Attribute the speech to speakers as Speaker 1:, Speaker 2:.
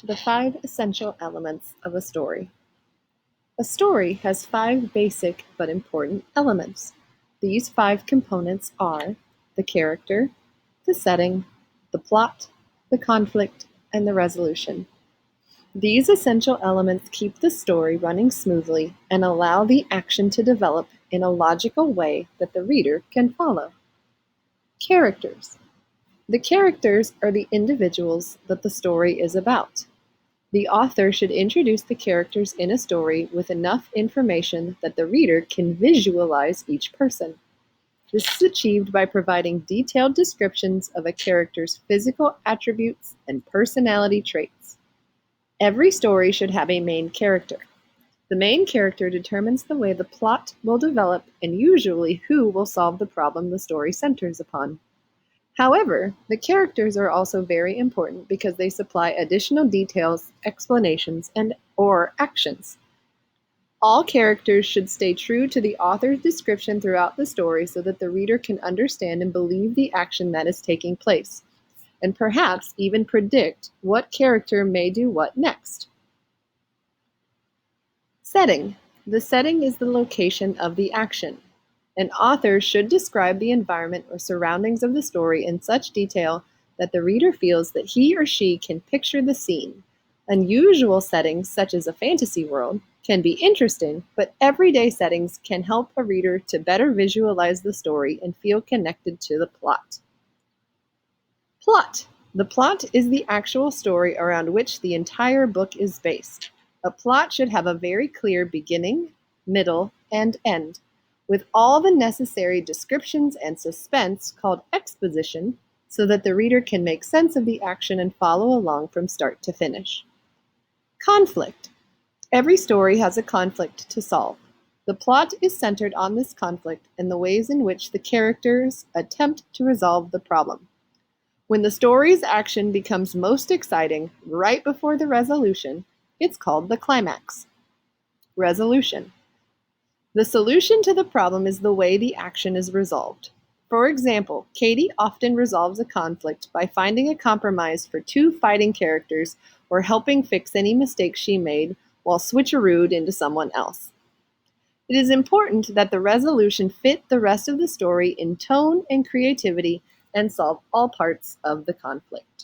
Speaker 1: The 5 essential elements of a story. A story has 5 basic but important elements. These 5 components are the character, the setting, the plot, the conflict, and the resolution. These essential elements keep the story running smoothly and allow the action to develop in a logical way that the reader can follow. Characters. The characters are the individuals that the story is about. The author should introduce the characters in a story with enough information that the reader can visualize each person. This is achieved by providing detailed descriptions of a character's physical attributes and personality traits. Every story should have a main character. The main character determines the way the plot will develop and usually who will solve the problem the story centers upon. However, the characters are also very important because they supply additional details, explanations, and/or actions. All characters should stay true to the author's description throughout the story so that the reader can understand and believe the action that is taking place, and perhaps even predict what character may do what next. Setting. The setting is the location of the action. An author should describe the environment or surroundings of the story in such detail that the reader feels that he or she can picture the scene. Unusual settings, such as a fantasy world, can be interesting, but everyday settings can help a reader to better visualize the story and feel connected to the plot. Plot. The plot is the actual story around which the entire book is based. A plot should have a very clear beginning, middle, and end, with all the necessary descriptions and suspense called exposition, so that the reader can make sense of the action and follow along from start to finish. Conflict. Every story has a conflict to solve. The plot is centered on this conflict and the ways in which the characters attempt to resolve the problem. When the story's action becomes most exciting, right before the resolution, it's called the climax. Resolution. The solution to the problem is the way the action is resolved. For example, Katie often resolves a conflict by finding a compromise for 2 fighting characters or helping fix any mistakes she made while switcherooed into someone else. It is important that the resolution fit the rest of the story in tone and creativity and solve all parts of the conflict.